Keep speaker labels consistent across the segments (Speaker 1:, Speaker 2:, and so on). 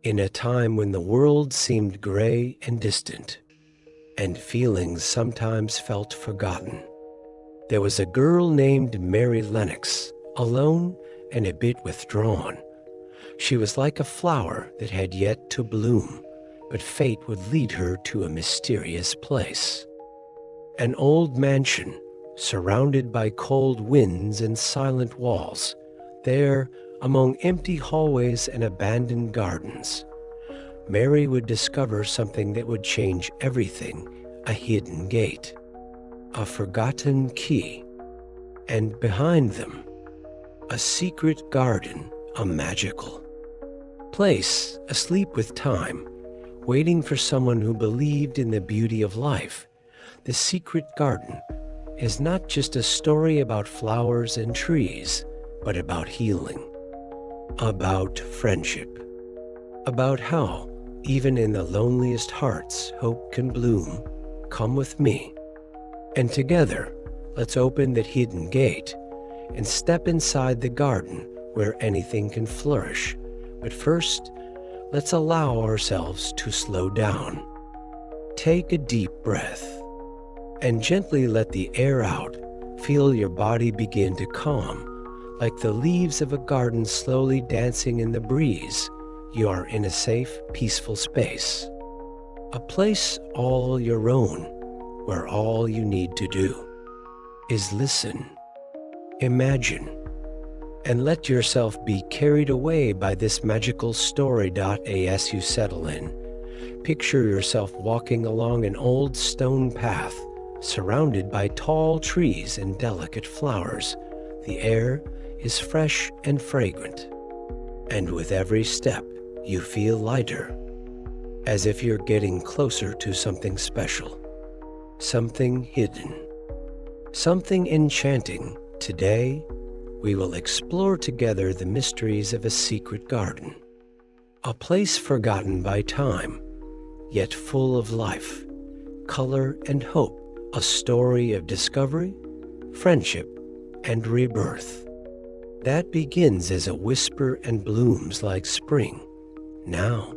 Speaker 1: In a time when the world seemed gray and distant, and feelings sometimes felt forgotten, there was a girl named Mary Lennox, alone and a bit withdrawn. She was like a flower that had yet to bloom, but fate would lead her to a mysterious place. An old mansion, surrounded by cold winds and silent walls, there, among empty hallways and abandoned gardens, Mary would discover something that would change everything: a hidden gate, a forgotten key, and behind them, a secret garden, a magical place, asleep with time, waiting for someone who believed in the beauty of life. The secret garden is not just a story about flowers and trees, but about healing, about friendship, about how, even in the loneliest hearts, hope can bloom. Come with me, and together, let's open that hidden gate and step inside the garden where anything can flourish. But first, let's allow ourselves to slow down. Take a deep breath and gently let the air out. Feel your body begin to calm, like the leaves of a garden slowly dancing in the breeze. You are in a safe, peaceful space, a place all your own, where all you need to do is listen, imagine, and let yourself be carried away by this magical story. As you settle in, picture yourself walking along an old stone path, surrounded by tall trees and delicate flowers. The air is fresh and fragrant, and with every step, you feel lighter, as if you're getting closer to something special, something hidden, something enchanting. Today, we will explore together the mysteries of a secret garden, a place forgotten by time, yet full of life, color, and hope, a story of discovery, friendship, and rebirth that begins as a whisper and blooms like spring. Now,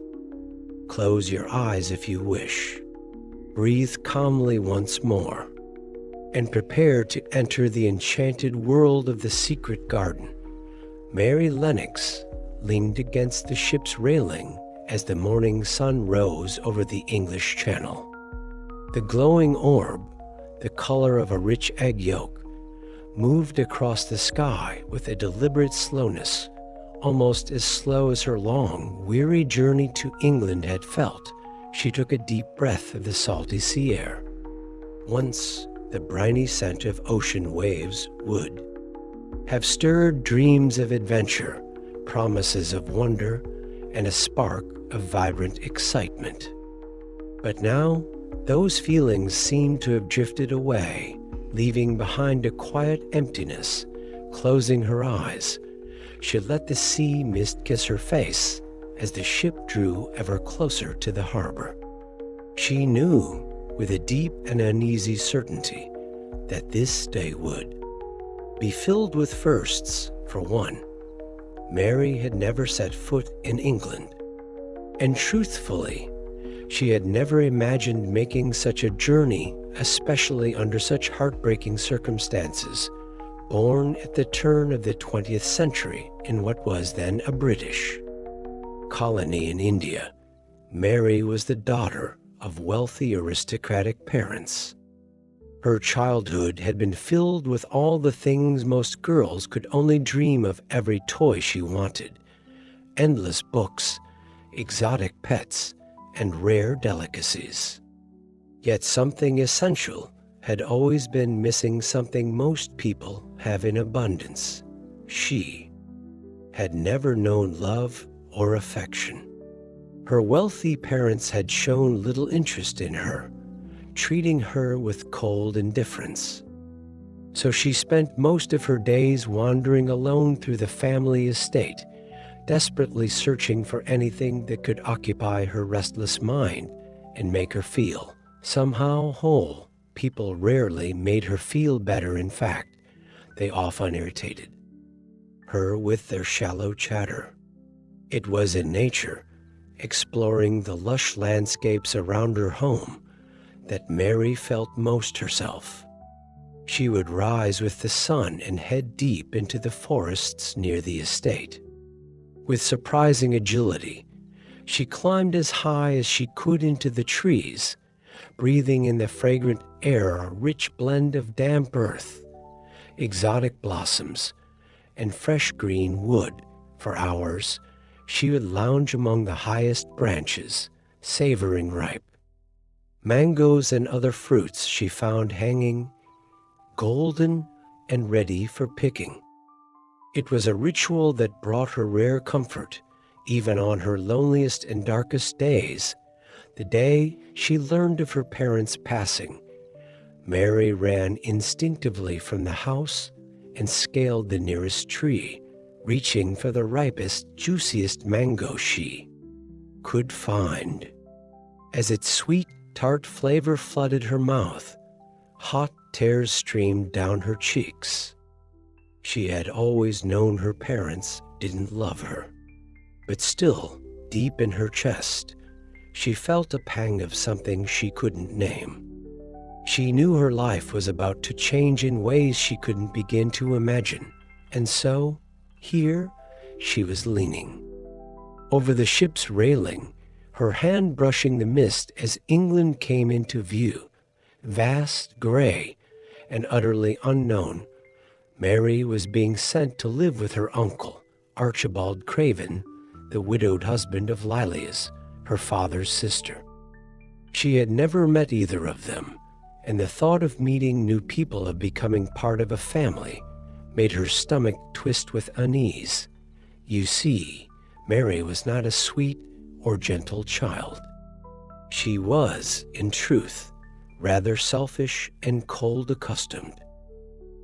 Speaker 1: close your eyes if you wish. Breathe calmly once more, and prepare to enter the enchanted world of the secret garden. Mary Lennox leaned against the ship's railing as the morning sun rose over the English Channel. The glowing orb, the color of a rich egg yolk, moved across the sky with a deliberate slowness, almost as slow as her long, weary journey to England had felt. She took a deep breath of the salty sea air. Once, the briny scent of ocean waves would have stirred dreams of adventure, promises of wonder, and a spark of vibrant excitement. But now, those feelings seemed to have drifted away, leaving behind a quiet emptiness. Closing her eyes, she let the sea mist kiss her face as the ship drew ever closer to the harbor. She knew, with a deep and uneasy certainty, that this day would be filled with firsts. For one, Mary had never set foot in England, and truthfully, she had never imagined making such a journey, especially under such heartbreaking circumstances. Born at the turn of the 20th century in what was then a British colony in India, Mary was the daughter of wealthy aristocratic parents. Her childhood had been filled with all the things most girls could only dream of: every toy she wanted, endless books, exotic pets, and rare delicacies. Yet something essential had always been missing, something most people have in abundance. She had never known love or affection. Her wealthy parents had shown little interest in her, treating her with cold indifference. So she spent most of her days wandering alone through the family estate, desperately searching for anything that could occupy her restless mind and make her feel somehow whole. People rarely made her feel better. In fact, they often irritated her with their shallow chatter. It was in nature, exploring the lush landscapes around her home, that Mary felt most herself. She would rise with the sun and head deep into the forests near the estate. With surprising agility, she climbed as high as she could into the trees, breathing in the fragrant air a rich blend of damp earth, exotic blossoms, and fresh green wood. For hours, she would lounge among the highest branches, savoring ripe mangoes and other fruits she found hanging, golden and ready for picking. It was a ritual that brought her rare comfort, even on her loneliest and darkest days. The day she learned of her parents' passing, Mary ran instinctively from the house and scaled the nearest tree, reaching for the ripest, juiciest mango she could find. As its sweet, tart flavor flooded her mouth, hot tears streamed down her cheeks. She had always known her parents didn't love her, but still, deep in her chest, she felt a pang of something she couldn't name. She knew her life was about to change in ways she couldn't begin to imagine, and so, here, she was leaning over the ship's railing, her hand brushing the mist as England came into view. Vast, gray, and utterly unknown, Mary was being sent to live with her uncle, Archibald Craven, the widowed husband of Lilias, her father's sister. She had never met either of them, and the thought of meeting new people, of becoming part of a family, made her stomach twist with unease. You see, Mary was not a sweet or gentle child. She was, in truth, rather selfish and cold accustomed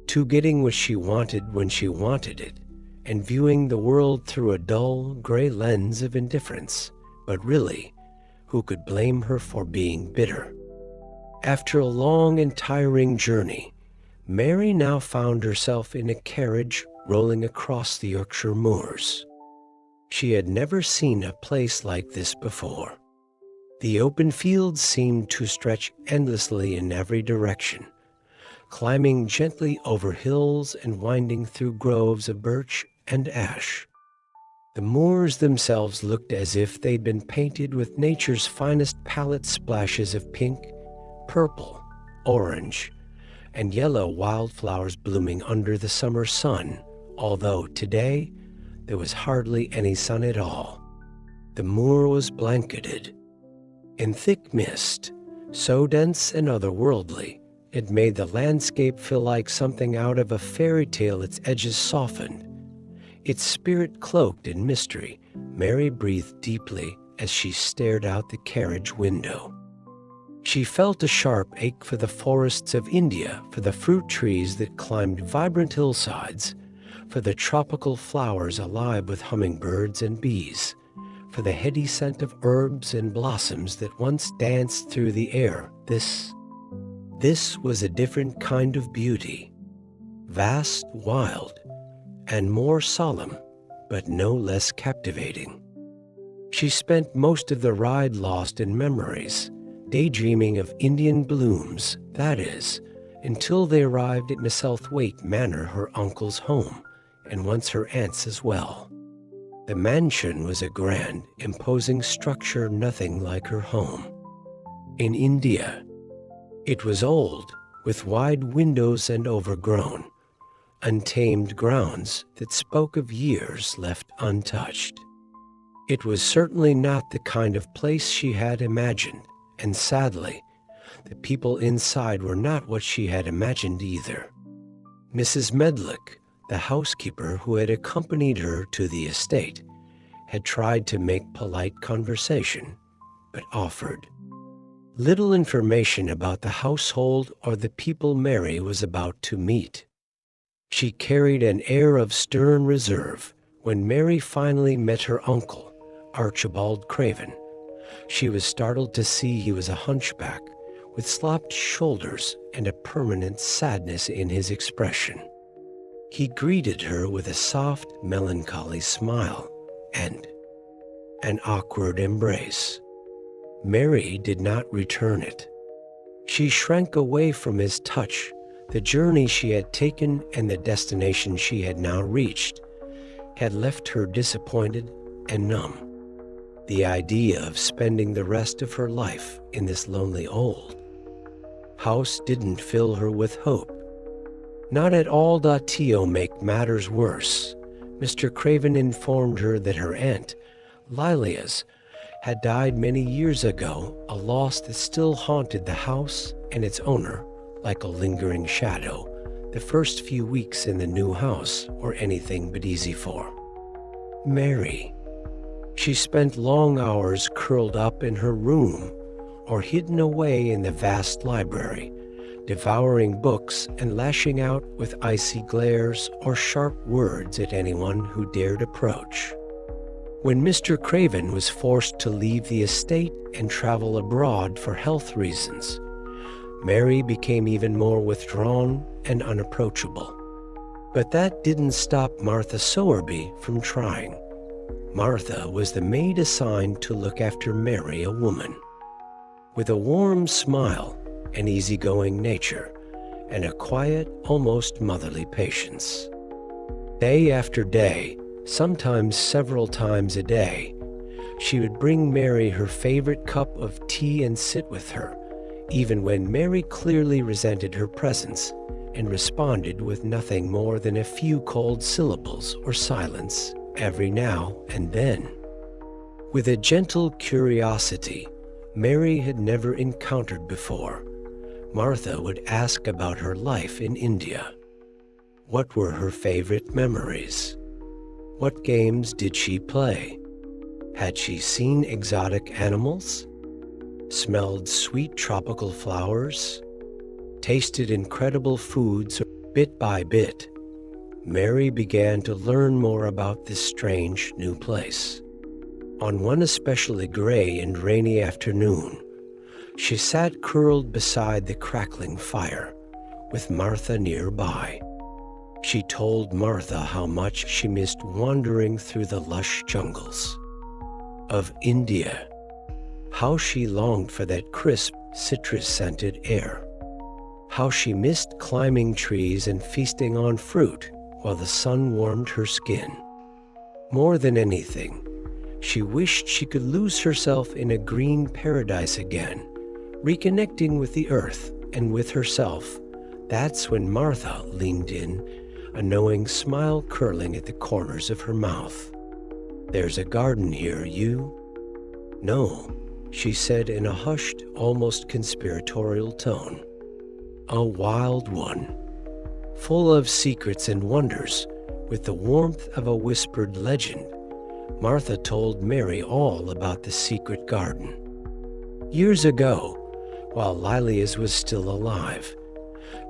Speaker 1: to getting what she wanted when she wanted it, and viewing the world through a dull, gray lens of indifference. But really, who could blame her for being bitter? After a long and tiring journey, Mary now found herself in a carriage rolling across the Yorkshire moors. She had never seen a place like this before. The open fields seemed to stretch endlessly in every direction, climbing gently over hills and winding through groves of birch and ash. The moors themselves looked as if they'd been painted with nature's finest palette splashes of pink, purple, orange, and yellow wildflowers blooming under the summer sun, although today there was hardly any sun at all. The moor was blanketed in thick mist, so dense and otherworldly, it made the landscape feel like something out of a fairy tale, its edges softened, its spirit cloaked in mystery. Mary breathed deeply as she stared out the carriage window. She felt a sharp ache for the forests of India, for the fruit trees that climbed vibrant hillsides, for the tropical flowers alive with hummingbirds and bees, for the heady scent of herbs and blossoms that once danced through the air. This was a different kind of beauty, vast, wild, and more solemn, but no less captivating. She spent most of the ride lost in memories, daydreaming of Indian blooms, that is, until they arrived at Misselthwaite Manor, her uncle's home, and once her aunt's as well. The mansion was a grand, imposing structure nothing like her home in India. It was old, with wide windows and overgrown, untamed grounds that spoke of years left untouched. It was certainly not the kind of place she had imagined, and sadly, the people inside were not what she had imagined either. Mrs. Medlock, the housekeeper who had accompanied her to the estate, had tried to make polite conversation, but offered little information about the household or the people Mary was about to meet. She carried an air of stern reserve. When Mary finally met her uncle, Archibald Craven, she was startled to see he was a hunchback with slopped shoulders and a permanent sadness in his expression. He greeted her with a soft, melancholy smile and an awkward embrace. Mary did not return it. She shrank away from his touch. The journey she had taken and the destination she had now reached had left her disappointed and numb. The idea of spending the rest of her life in this lonely old house didn't fill her with hope. Not at all. To make matters worse, Mr. Craven informed her that her aunt, Lilia's, had died many years ago, a loss that still haunted the house and its owner like a lingering shadow. The first few weeks in the new house were anything but easy for Mary. She spent long hours curled up in her room or hidden away in the vast library, devouring books and lashing out with icy glares or sharp words at anyone who dared approach. When Mr. Craven was forced to leave the estate and travel abroad for health reasons, Mary became even more withdrawn and unapproachable. But that didn't stop Martha Sowerby from trying. Martha was the maid assigned to look after Mary, a woman with a warm smile, an easygoing nature, and a quiet, almost motherly patience. Day after day, sometimes several times a day, she would bring Mary her favorite cup of tea and sit with her, even when Mary clearly resented her presence and responded with nothing more than a few cold syllables or silence every now and then. With a gentle curiosity Mary had never encountered before, Martha would ask about her life in India. What were her favorite memories? What games did she play? Had she seen exotic animals? Smelled sweet tropical flowers? Tasted incredible foods? Bit by bit, Mary began to learn more about this strange new place. On one especially gray and rainy afternoon, she sat curled beside the crackling fire, with Martha nearby. She told Martha how much she missed wandering through the lush jungles of India, how she longed for that crisp, citrus-scented air, how she missed climbing trees and feasting on fruit while the sun warmed her skin. More than anything, she wished she could lose herself in a green paradise again, reconnecting with the earth and with herself. That's when Martha leaned in, a knowing smile curling at the corners of her mouth. "There's a garden here, you?" "No," she said in a hushed, almost conspiratorial tone. "A wild one, full of secrets and wonders, with the warmth of a whispered legend." Martha told Mary all about the secret garden. Years ago, while Lilia's was still alive,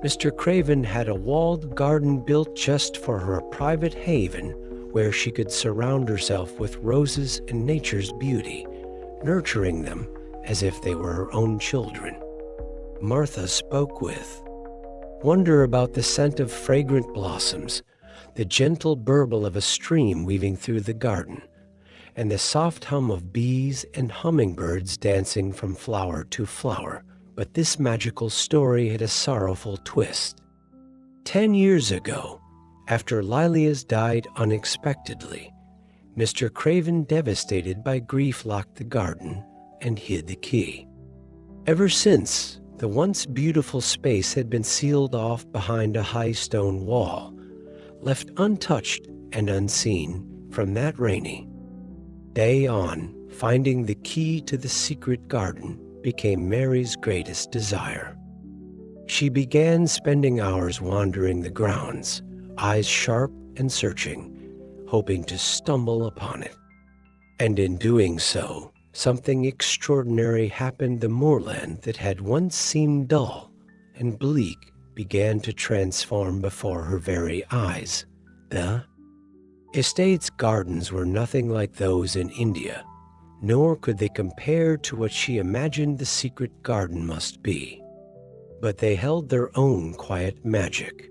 Speaker 1: Mr. Craven had a walled garden built just for her, a private haven where she could surround herself with roses and nature's beauty, nurturing them as if they were her own children. Martha spoke with wonder about the scent of fragrant blossoms, the gentle burble of a stream weaving through the garden, and the soft hum of bees and hummingbirds dancing from flower to flower. But this magical story had a sorrowful twist. 10 years ago, after Lilia's died unexpectedly, Mr. Craven, devastated by grief, locked the garden and hid the key. Ever since, the once beautiful space had been sealed off behind a high stone wall, left untouched and unseen. From that rainy day on, finding the key to the secret garden became Mary's greatest desire. She began spending hours wandering the grounds, eyes sharp and searching, hoping to stumble upon it. And in doing so, something extraordinary happened. The moorland that had once seemed dull and bleak began to transform before her very eyes. The estate's gardens were nothing like those in India, nor could they compare to what she imagined the secret garden must be. But they held their own quiet magic.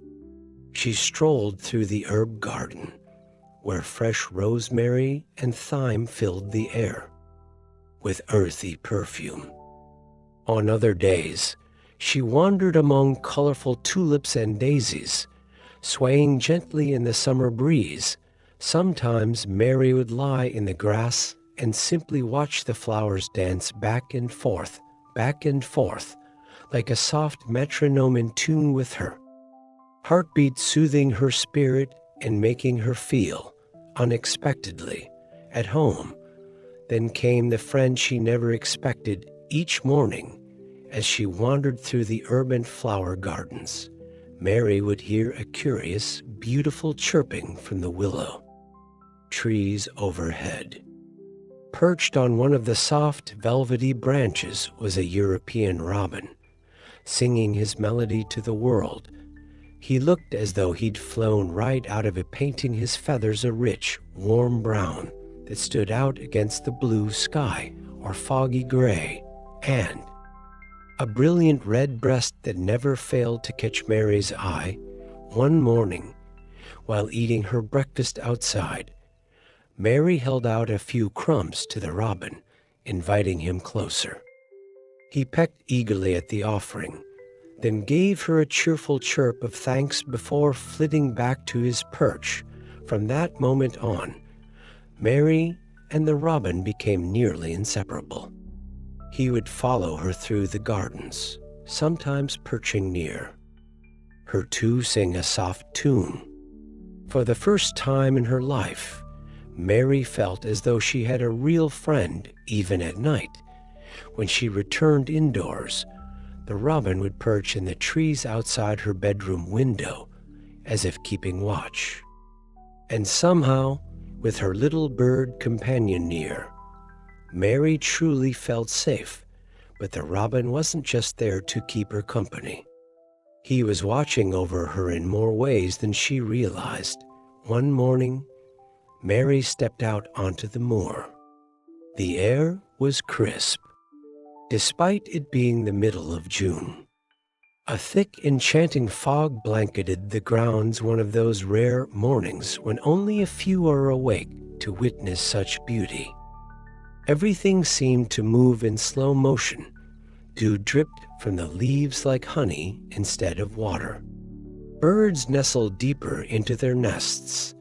Speaker 1: She strolled through the herb garden, where fresh rosemary and thyme filled the air with earthy perfume. On other days, she wandered among colorful tulips and daisies, swaying gently in the summer breeze. Sometimes Mary would lie in the grass and simply watch the flowers dance back and forth, like a soft metronome in tune with her, heartbeat soothing her spirit and making her feel, unexpectedly, at home. Then came the friend she never expected each morning. As she wandered through the urban flower gardens, Mary would hear a curious, beautiful chirping from the willow trees overhead. Perched on one of the soft, velvety branches was a European robin, singing his melody to the world. He looked as though he'd flown right out of a painting, his feathers a rich, warm brown that stood out against the blue sky or foggy gray, and a brilliant red breast that never failed to catch Mary's eye. One morning, while eating her breakfast outside, Mary held out a few crumbs to the robin, inviting him closer. He pecked eagerly at the offering, then gave her a cheerful chirp of thanks before flitting back to his perch. From that moment on, Mary and the robin became nearly inseparable. He would follow her through the gardens, sometimes perching near her to sing a soft tune. For the first time in her life, Mary felt as though she had a real friend even at night. When she returned indoors, the robin would perch in the trees outside her bedroom window, as if keeping watch. And somehow, with her little bird companion near, Mary truly felt safe. But the robin wasn't just there to keep her company. He was watching over her in more ways than she realized. One morning, Mary stepped out onto the moor. The air was crisp, despite it being the middle of June. A thick, enchanting fog blanketed the grounds, one of those rare mornings when only a few are awake to witness such beauty. Everything seemed to move in slow motion. Dew dripped from the leaves like honey instead of water. Birds nestled deeper into their nests,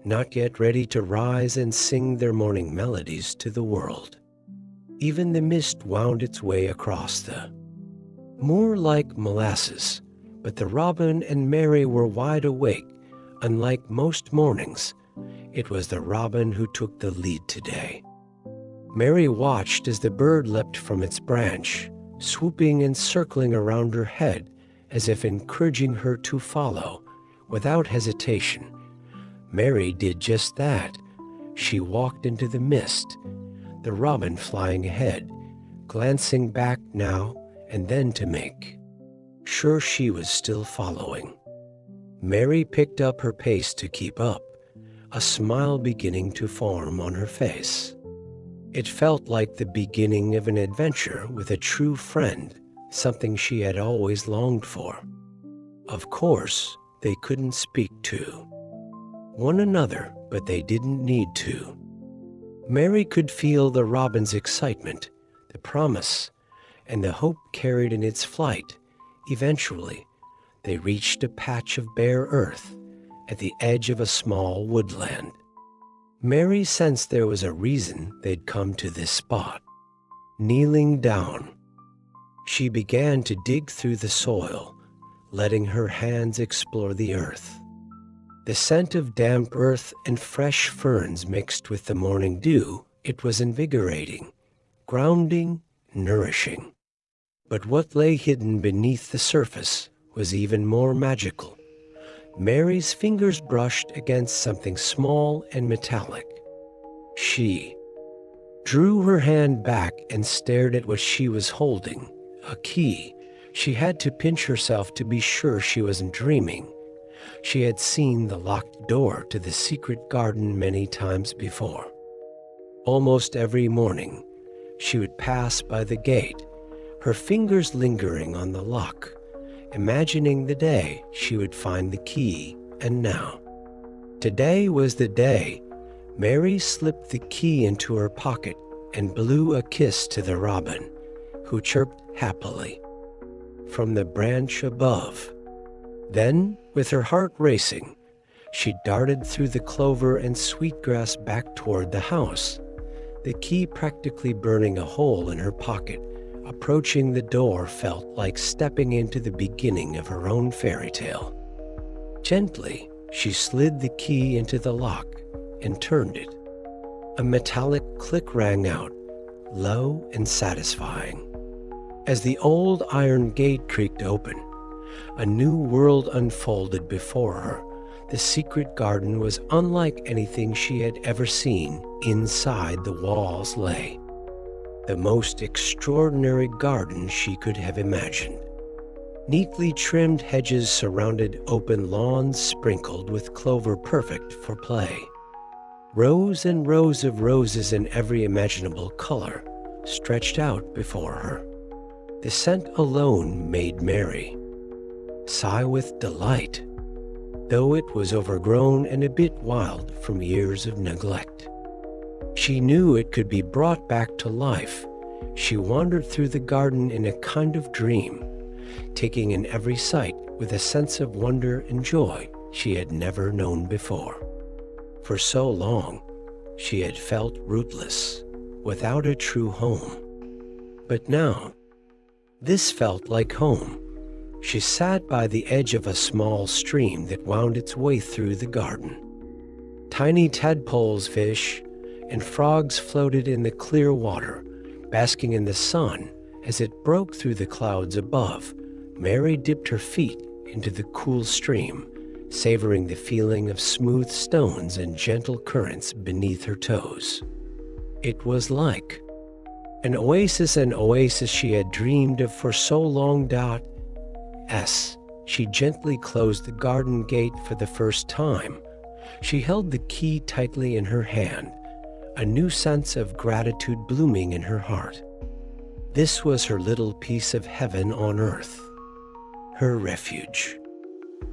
Speaker 1: not yet ready to rise and sing their morning melodies to the world. Even the mist wound its way across the moor like molasses, but the robin and Mary were wide awake. Unlike most mornings, it was the robin who took the lead today. Mary watched as the bird leapt from its branch, swooping and circling around her head as if encouraging her to follow. Without hesitation, Mary did just that. She walked into the mist, the robin flying ahead, glancing back now and then to make sure she was still following. Mary picked up her pace to keep up, a smile beginning to form on her face. It felt like the beginning of an adventure with a true friend, something she had always longed for. Of course, they couldn't speak to one another, but they didn't need to. Mary could feel the robin's excitement, the promise, and the hope carried in its flight. Eventually, they reached a patch of bare earth at the edge of a small woodland. Mary sensed there was a reason they'd come to this spot. Kneeling down, she began to dig through the soil, letting her hands explore the earth. The scent of damp earth and fresh ferns mixed with the morning dew, it was invigorating, grounding, nourishing. But what lay hidden beneath the surface was even more magical. Mary's fingers brushed against something small and metallic. She drew her hand back and stared at what she was holding, a key. She had to pinch herself to be sure she wasn't dreaming. She had seen the locked door to the secret garden many times before. Almost every morning, she would pass by the gate, her fingers lingering on the lock, imagining the day she would find the key. And now, Today was the day. Mary slipped the key into her pocket and blew a kiss to the robin, who chirped happily from the branch above. Then, with her heart racing, she darted through the clover and sweetgrass back toward the house, the key practically burning a hole in her pocket. Approaching the door felt like stepping into the beginning of her own fairy tale. Gently, she slid the key into the lock and turned it. A metallic click rang out, low and satisfying. As the old iron gate creaked open, a new world unfolded before her. The secret garden was unlike anything she had ever seen. Inside the walls lay the most extraordinary garden she could have imagined. Neatly trimmed hedges surrounded open lawns sprinkled with clover perfect for play. Rows and rows of roses in every imaginable color stretched out before her. The scent alone made Mary sigh with delight, though it was overgrown and a bit wild from years of neglect. She knew it could be brought back to life. She wandered through the garden in a kind of dream, taking in every sight with a sense of wonder and joy she had never known before. For so long, she had felt rootless, without a true home. But now, this felt like home. She sat by the edge of a small stream that wound its way through the garden. Tiny tadpoles fished and frogs floated in the clear water, basking in the sun as it broke through the clouds above. Mary dipped her feet into the cool stream, savoring the feeling of smooth stones and gentle currents beneath her toes. It was like an oasis she had dreamed of for so long. She gently closed the garden gate for the first time. She held the key tightly in her hand, a new sense of gratitude blooming in her heart. This was her little piece of heaven on earth, her refuge,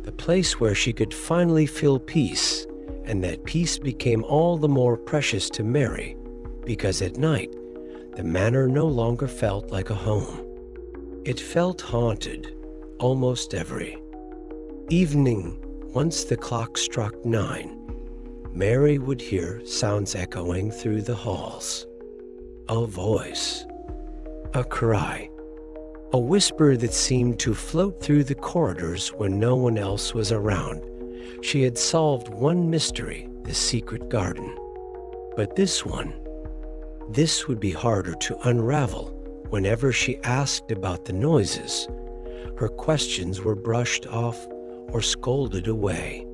Speaker 1: the place where she could finally feel peace, and that peace became all the more precious to Mary, because at night, the manor no longer felt like a home. It felt haunted, almost every evening. Once the clock struck 9, Mary would hear sounds echoing through the halls. A voice, a cry, a whisper that seemed to float through the corridors when no one else was around. She had solved one mystery, the secret garden. But this would be harder to unravel. Whenever she asked about the noises, her questions were brushed off or scolded away.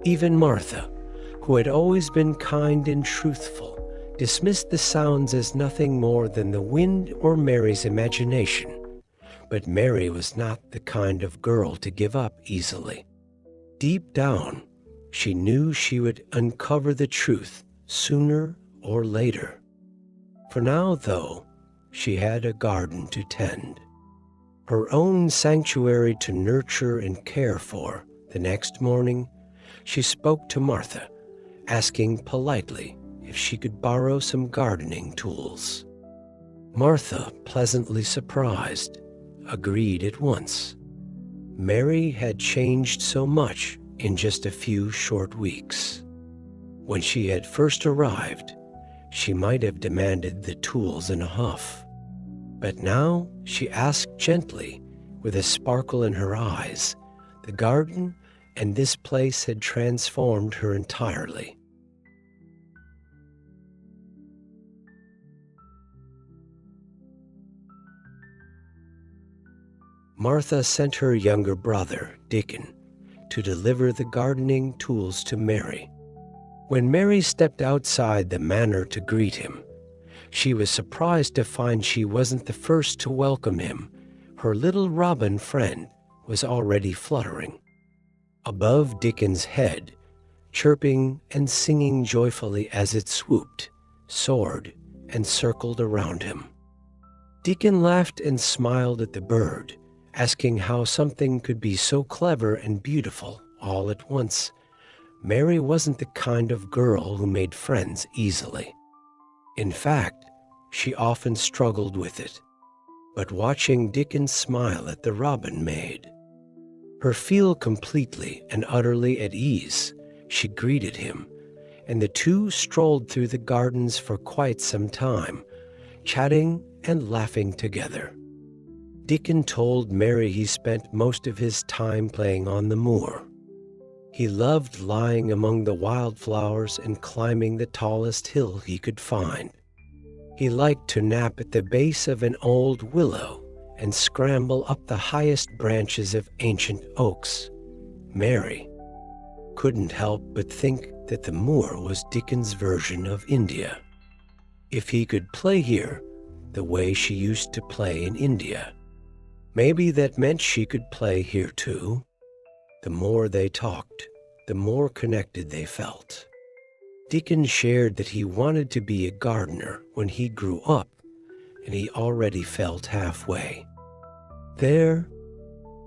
Speaker 1: Even Martha, who had always been kind and truthful, dismissed the sounds as nothing more than the wind or Mary's imagination. But Mary was not the kind of girl to give up easily. Deep down, she knew she would uncover the truth sooner or later. For now, though, she had a garden to tend, her own sanctuary to nurture and care for. The next morning, she spoke to Martha, asking politely if she could borrow some gardening tools. Martha, pleasantly surprised, agreed at once. Mary had changed so much in just a few short weeks. When she had first arrived, she might have demanded the tools in a huff. But now she asked gently, with a sparkle in her eyes. The garden and this place had transformed her entirely. Martha sent her younger brother, Dickon, to deliver the gardening tools to Mary. When Mary stepped outside the manor to greet him, she was surprised to find she wasn't the first to welcome him. Her little robin friend was already fluttering above Dickon's head, chirping and singing joyfully as it swooped, soared, and circled around him. Dickon laughed and smiled at the bird, asking how something could be so clever and beautiful all at once. Mary wasn't the kind of girl who made friends easily. In fact, she often struggled with it. But watching Dickon smile at the robin made her feel completely and utterly at ease. She greeted him, and the two strolled through the gardens for quite some time, chatting and laughing together. Dickon told Mary he spent most of his time playing on the moor. He loved lying among the wildflowers and climbing the tallest hill he could find. He liked to nap at the base of an old willow and scramble up the highest branches of ancient oaks. Mary couldn't help but think that the moor was Dickon's version of India. If he could play here the way she used to play in India, maybe that meant she could play here too. The more they talked, the more connected they felt. Dickon shared that he wanted to be a gardener when he grew up, and he already felt halfway there.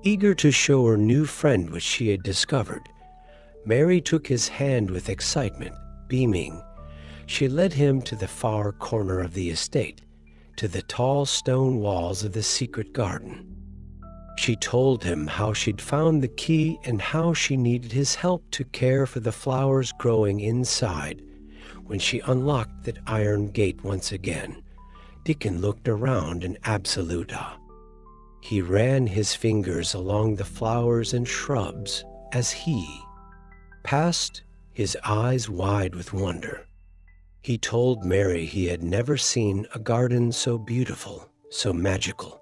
Speaker 1: Eager to show her new friend what she had discovered, Mary took his hand with excitement. Beaming, she led him to the far corner of the estate, to the tall stone walls of the secret garden. She told him how she'd found the key and how she needed his help to care for the flowers growing inside. When she unlocked that iron gate once again, Dickon looked around in absolute awe. He ran his fingers along the flowers and shrubs as he passed, his eyes wide with wonder. He told Mary he had never seen a garden so beautiful, so magical.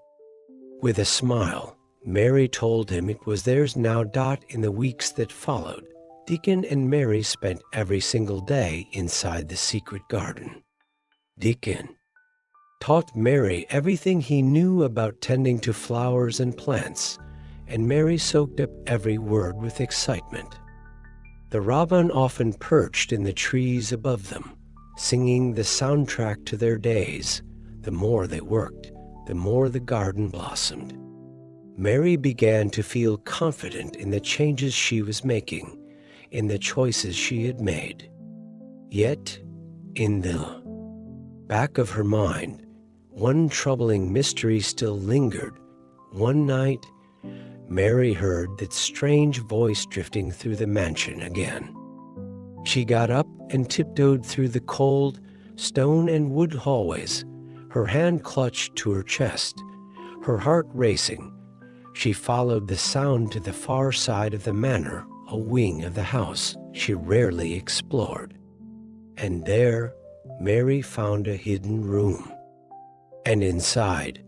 Speaker 1: With a smile, Mary told him it was theirs now. In the weeks that followed, Dickon and Mary spent every single day inside the secret garden. Dickon taught Mary everything he knew about tending to flowers and plants, and Mary soaked up every word with excitement. The robin often perched in the trees above them, singing the soundtrack to their days. The more they worked, the more the garden blossomed. Mary began to feel confident in the changes she was making, in the choices she had made. Yet, in the back of her mind, one troubling mystery still lingered. One night, Mary heard that strange voice drifting through the mansion again. She got up and tiptoed through the cold stone and wood hallways, her hand clutched to her chest, her heart racing. She followed the sound to the far side of the manor, a wing of the house she rarely explored. And there, Mary found a hidden room. And inside,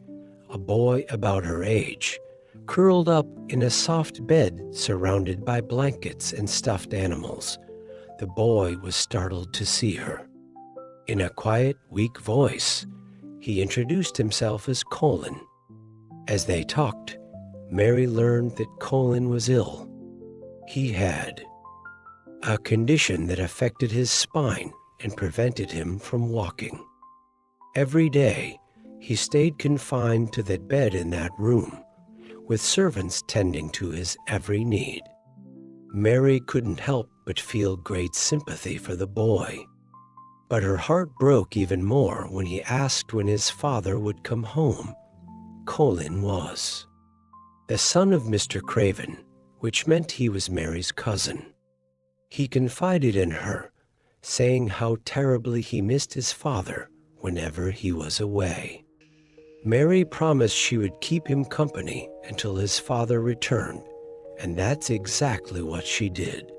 Speaker 1: a boy about her age, curled up in a soft bed surrounded by blankets and stuffed animals. The boy was startled to see her. In a quiet, weak voice, he introduced himself as Colin. As they talked, Mary learned that Colin was ill. He had a condition that affected his spine and prevented him from walking. Every day, he stayed confined to that bed in that room, with servants tending to his every need. Mary couldn't help but feel great sympathy for the boy. But her heart broke even more when he asked when his father would come home. Colin was the son of Mr. Craven, which meant he was Mary's cousin. He confided in her, saying how terribly he missed his father whenever he was away. Mary promised she would keep him company until his father returned, and that's exactly what she did.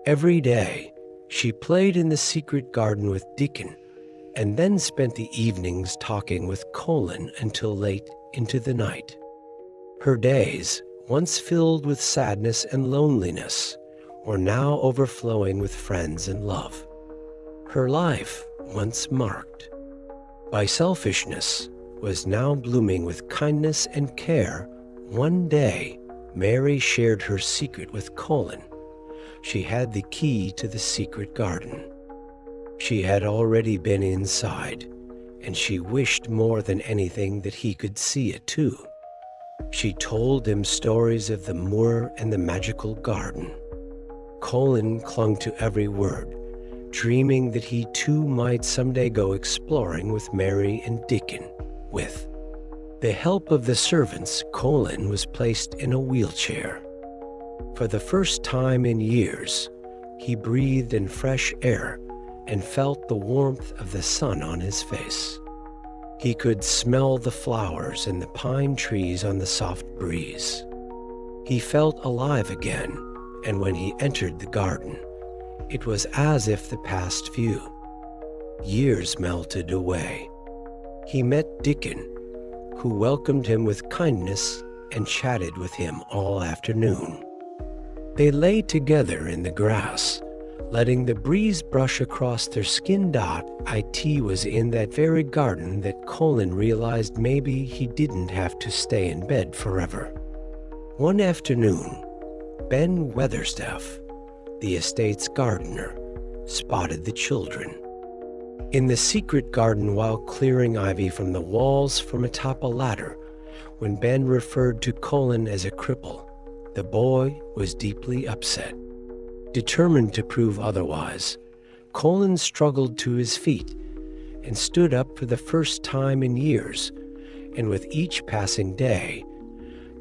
Speaker 1: Every day, she played in the secret garden with Dickon, and then spent the evenings talking with Colin until late into the night. Her days, once filled with sadness and loneliness, were now overflowing with friends and love. Her life, once marked by selfishness, was now blooming with kindness and care. One day, Mary shared her secret with Colin. She had the key to the secret garden. She had already been inside, and she wished more than anything that he could see it too. She told him stories of the moor and the magical garden. Colin clung to every word, dreaming that he too might someday go exploring with Mary and Dickon. With the help of the servants, Colin was placed in a wheelchair. For the first time in years, he breathed in fresh air and felt the warmth of the sun on his face. He could smell the flowers and the pine trees on the soft breeze. He felt alive again, and when he entered the garden, it was as if the past few years melted away. He met Dickon, who welcomed him with kindness and chatted with him all afternoon. They lay together in the grass, letting the breeze brush across their skin. It was in that very garden that Colin realized maybe he didn't have to stay in bed forever. One afternoon, Ben Weatherstaff, the estate's gardener, spotted the children in the secret garden while clearing ivy from the walls from atop a ladder. When Ben referred to Colin as a cripple, the boy was deeply upset. Determined to prove otherwise, Colin struggled to his feet and stood up for the first time in years, and with each passing day,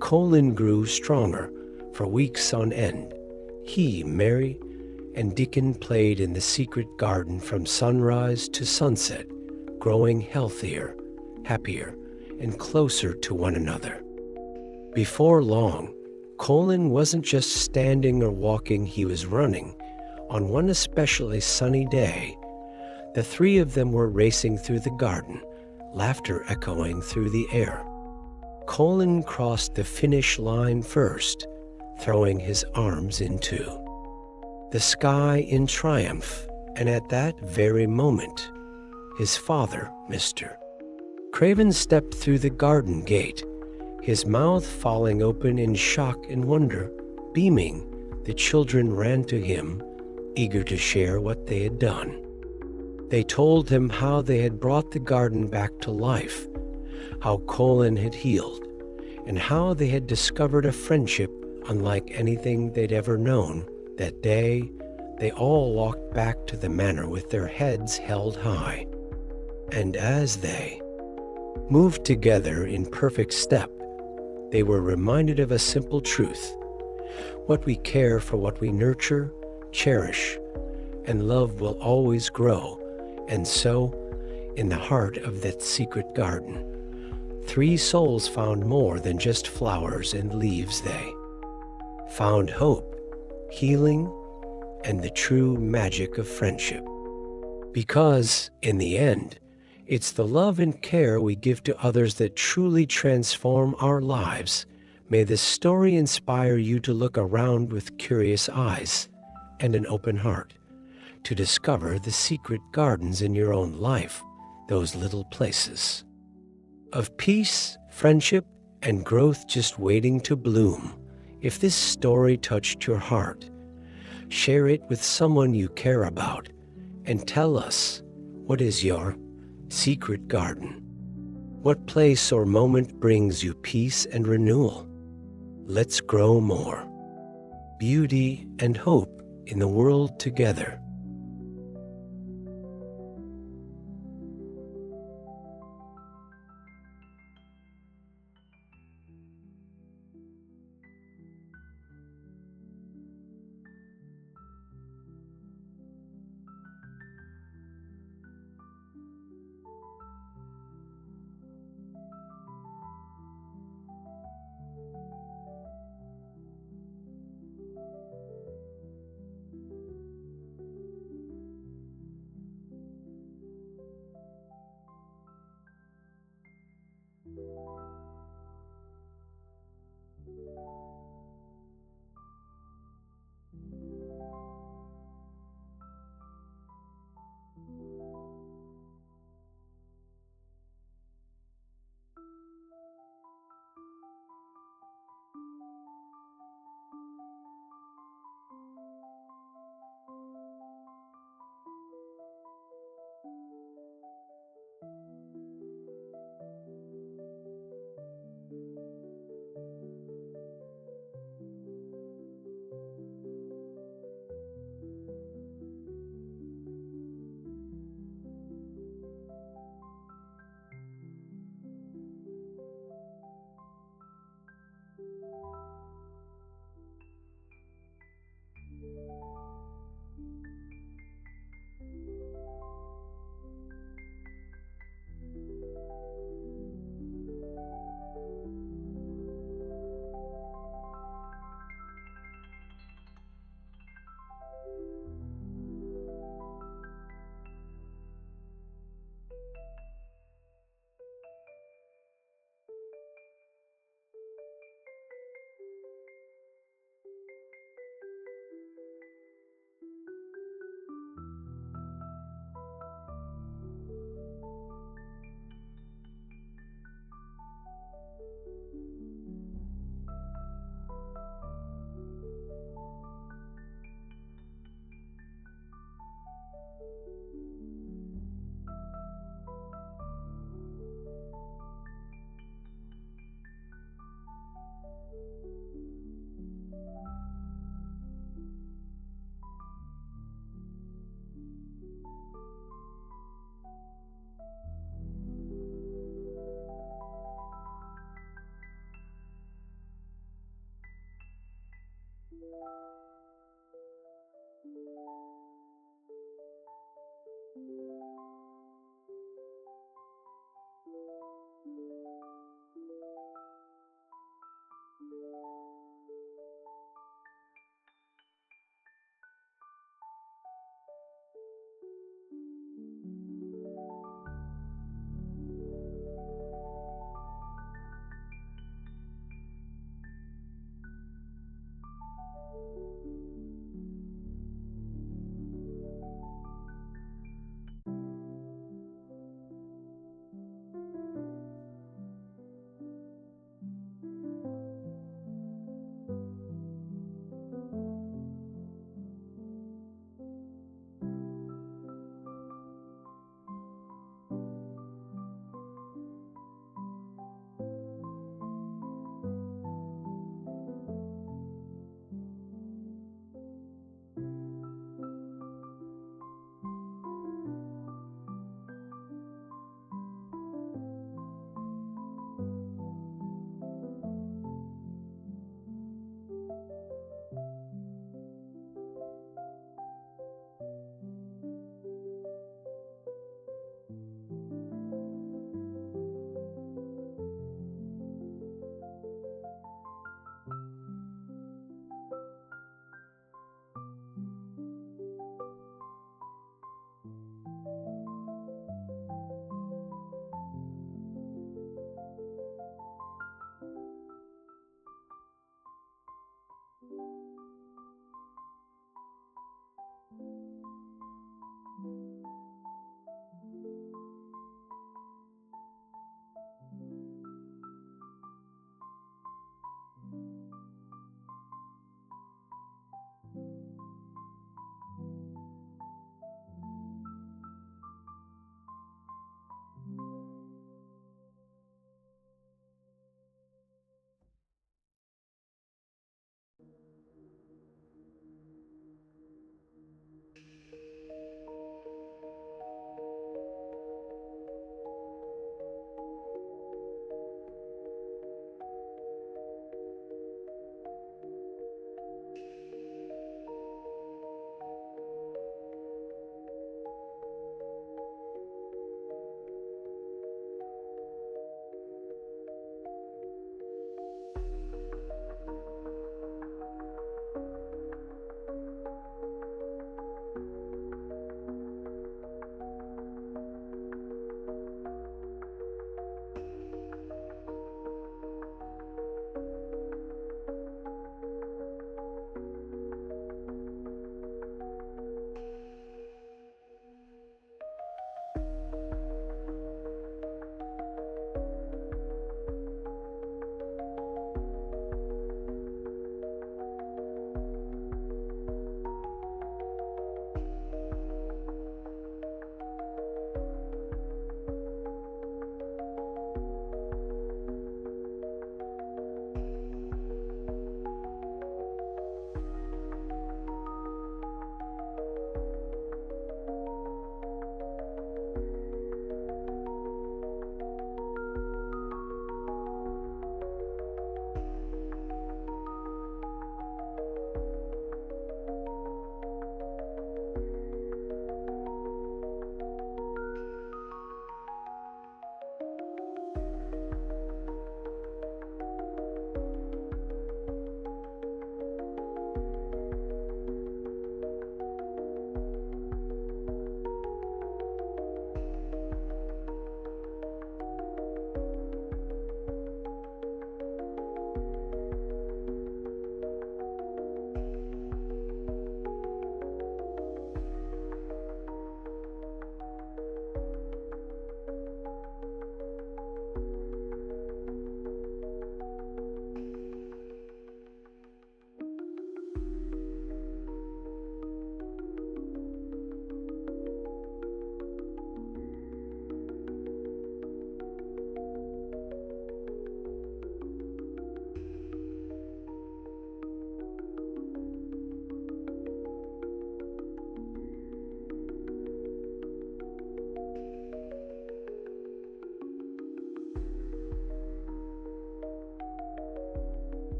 Speaker 1: Colin grew stronger. For weeks on end, he, Mary, and Dickon played in the secret garden from sunrise to sunset, growing healthier, happier, and closer to one another. Before long, Colin wasn't just standing or walking, he was running. On one especially sunny day, the three of them were racing through the garden, laughter echoing through the air. Colin crossed the finish line first, throwing his arms into the sky in triumph, and at that very moment, his father, Mr. Craven, stepped through the garden gate, his mouth falling open in shock and wonder. Beaming, the children ran to him, eager to share what they had done. They told him how they had brought the garden back to life, how Colin had healed, and how they had discovered a friendship unlike anything they'd ever known. That day, they all walked back to the manor with their heads held high. And as they moved together in perfect step, they were reminded of a simple truth: what we care for, what we nurture, cherish, and love will always grow. And so, in the heart of that secret garden, three souls found more than just flowers and leaves. They found hope, healing, and the true magic of friendship. Because, in the end, it's the love and care we give to others that truly transform our lives. May this story inspire you to look around with curious eyes and an open heart, to discover the secret gardens in your own life, those little places of peace, friendship, and growth just waiting to bloom. If this story touched your heart, share it with someone you care about, and tell us, what is your secret garden? What place or moment brings you peace and renewal? Let's grow more beauty and hope in the world together.